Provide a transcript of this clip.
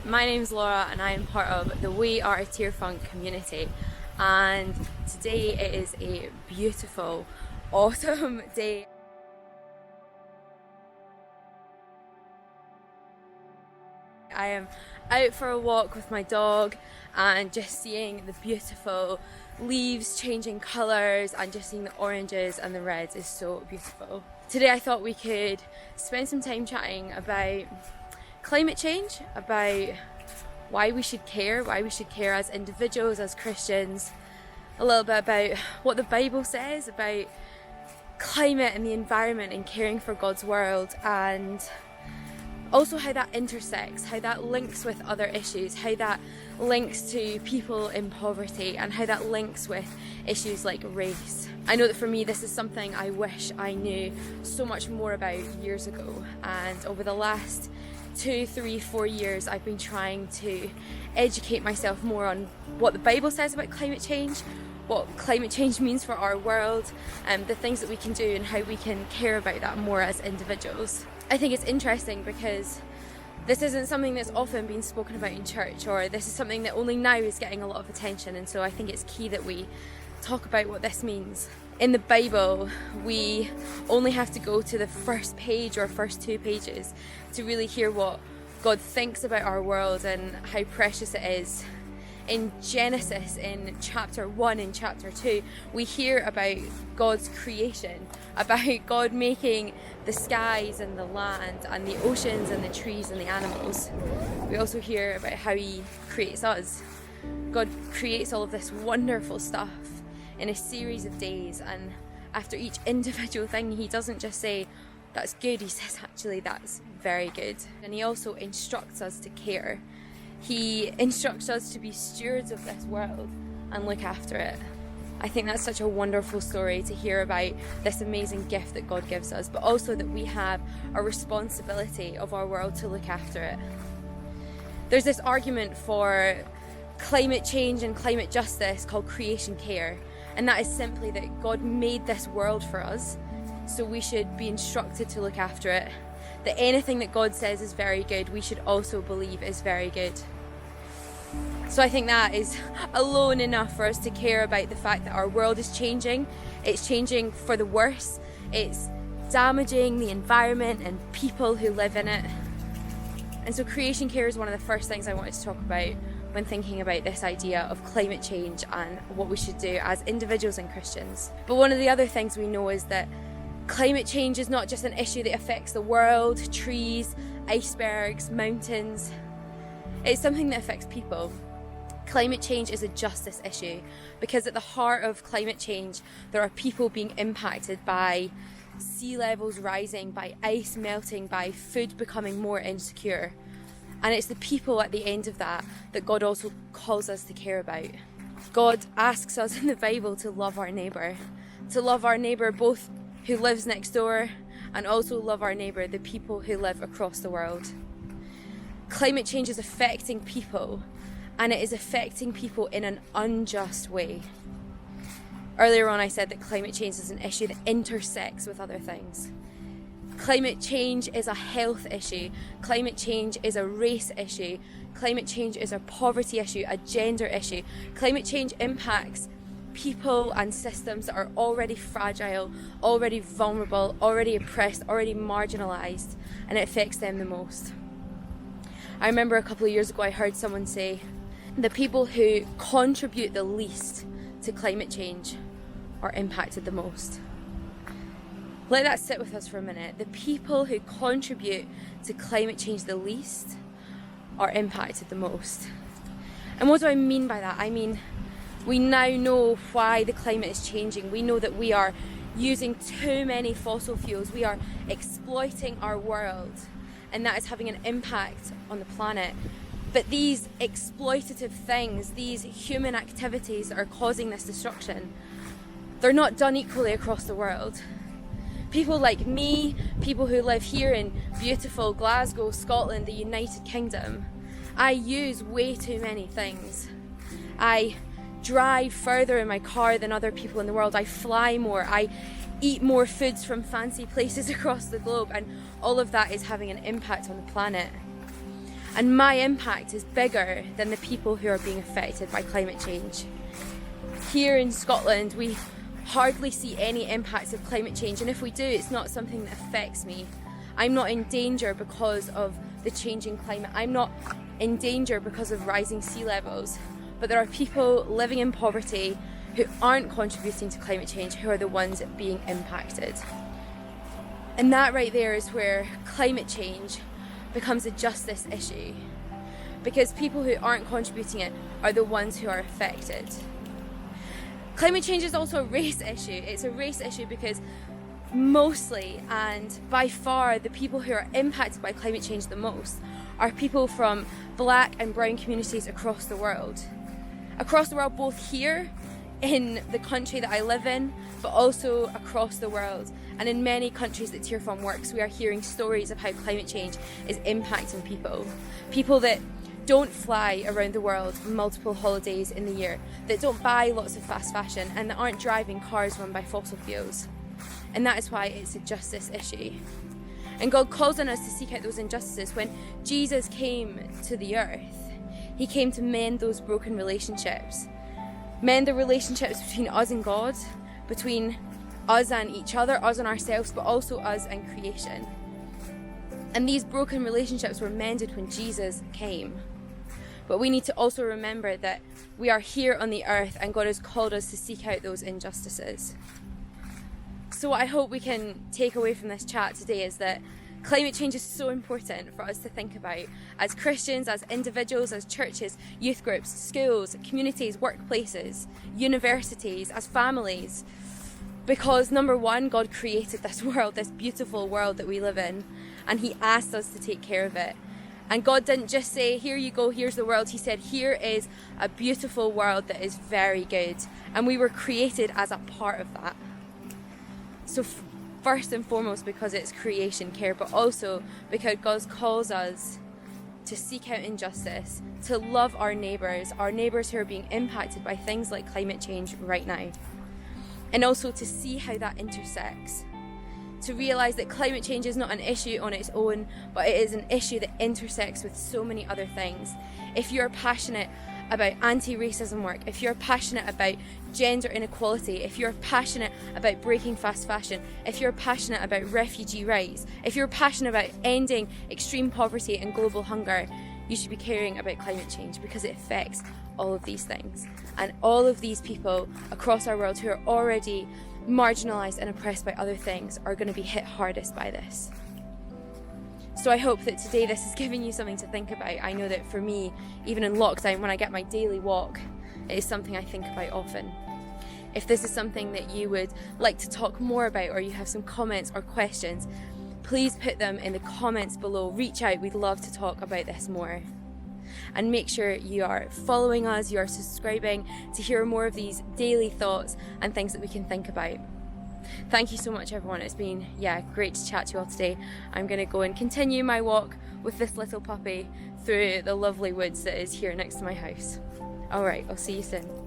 My name's Laura and I am part of the We Are a Tearfund community, and today it is a beautiful autumn day. I am out for a walk with my dog and just seeing the beautiful leaves changing colours and just seeing the oranges and the reds is so beautiful. Today I thought we could spend some time chatting about climate change, about why we should care as individuals, as Christians, a little bit about what the Bible says about climate and the environment and caring for God's world, and also how that intersects, how that links with other issues, how that links to people in poverty, and how that links with issues like race. I know that for me this is something I wish I knew so much more about years ago, and over the last 2, 3, 4 years I've been trying to educate myself more on what the Bible says about climate change, what climate change means for our world, and the things that we can do and how we can care about that more as individuals. I think it's interesting because this isn't something that's often been spoken about in church, or this is something that only now is getting a lot of attention, and so I think it's key that we talk about what this means. In the Bible, we only have to go to the first page or first 2 pages to really hear what God thinks about our world and how precious it is. In Genesis, in chapter 1 and chapter 2, we hear about God's creation, about God making the skies and the land and the oceans and the trees and the animals. We also hear about how He creates us. God creates all of this wonderful stuff in a series of days, and after each individual thing He doesn't just say that's good, He says actually that's very good. And He also instructs us to care. He instructs us to be stewards of this world and look after it. I think that's such a wonderful story to hear about this amazing gift that God gives us, but also that we have a responsibility of our world to look after it. There's this argument for climate change and climate justice called creation care, and that is simply that God made this world for us, so we should be instructed to look after it. That anything that God says is very good, we should also believe is very good. So I think that is alone enough for us to care about the fact that our world is changing. It's changing for the worse. It's damaging the environment and people who live in it. And so creation care is one of the first things I wanted to talk about when thinking about this idea of climate change and what we should do as individuals and Christians. But one of the other things we know is that climate change is not just an issue that affects the world, trees, icebergs, mountains. It's something that affects people. Climate change is a justice issue because at the heart of climate change there are people being impacted by sea levels rising, by ice melting, by food becoming more insecure. And it's the people at the end of that that God also calls us to care about. God asks us in the Bible to love our neighbour both who lives next door and also love our neighbour, the people who live across the world. Climate change is affecting people, and it is affecting people in an unjust way. Earlier on I said that climate change is an issue that intersects with other things. Climate change is a health issue, climate change is a race issue, climate change is a poverty issue, a gender issue. Climate change impacts people and systems that are already fragile, already vulnerable, already oppressed, already marginalised, and it affects them the most. I remember a couple of years ago I heard someone say, the people who contribute the least to climate change are impacted the most. Let that sit with us for a minute. The people who contribute to climate change the least are impacted the most. And what do I mean by that? I mean, we now know why the climate is changing. We know that we are using too many fossil fuels. We are exploiting our world, and that is having an impact on the planet. But these exploitative things, these human activities that are causing this destruction, they're not done equally across the world. People like me, people who live here in beautiful Glasgow, Scotland, the United Kingdom, I use way too many things. I drive further in my car than other people in the world. I fly more. I eat more foods from fancy places across the globe, and all of that is having an impact on the planet. And my impact is bigger than the people who are being affected by climate change. Here in Scotland, we hardly see any impacts of climate change, and if we do, it's not something that affects me. I'm not in danger because of the changing climate. I'm not in danger because of rising sea levels. But there are people living in poverty who aren't contributing to climate change who are the ones being impacted. And that right there is where climate change becomes a justice issue, because people who aren't contributing it are the ones who are affected. Climate change is also a race issue. It's a race issue because mostly and by far the people who are impacted by climate change the most are people from black and brown communities across the world. Across the world, both here in the country that I live in, but also across the world. And in many countries that Tearfund works, we are hearing stories of how climate change is impacting people. People that don't fly around the world multiple holidays in the year, that don't buy lots of fast fashion, and that aren't driving cars run by fossil fuels. And that is why it's a justice issue. And God calls on us to seek out those injustices. When Jesus came to the earth, he came to mend those broken relationships. Mend the relationships between us and God, between us and each other, us and ourselves, but also us and creation. And these broken relationships were mended when Jesus came. But we need to also remember that we are here on the earth and God has called us to seek out those injustices. So what I hope we can take away from this chat today is that climate change is so important for us to think about as Christians, as individuals, as churches, youth groups, schools, communities, workplaces, universities, as families. Because number one, God created this world, this beautiful world that we live in, and he asked us to take care of it. And God didn't just say, here you go, here's the world. He said, here is a beautiful world that is very good. And we were created as a part of that. So first and foremost, because it's creation care, but also because God calls us to seek out injustice, to love our neighbours who are being impacted by things like climate change right now. And also to see how that intersects. To realise that climate change is not an issue on its own, but it is an issue that intersects with so many other things. If you're passionate about anti-racism work, if you're passionate about gender inequality, if you're passionate about breaking fast fashion, if you're passionate about refugee rights, if you're passionate about ending extreme poverty and global hunger, you should be caring about climate change because it affects all of these things. And all of these people across our world who are already marginalised and oppressed by other things are going to be hit hardest by this. So I hope that today this has given you something to think about. I know that for me, even in lockdown, when I get my daily walk, it is something I think about often. If this is something that you would like to talk more about, or you have some comments or questions, please put them in the comments below. Reach out, we'd love to talk about this more. And make sure you are following us, you are subscribing to hear more of these daily thoughts and things that we can think about. Thank you so much, everyone. It's been, great to chat to you all today. I'm going to go and continue my walk with this little puppy through the lovely woods that is here next to my house. All right, I'll see you soon.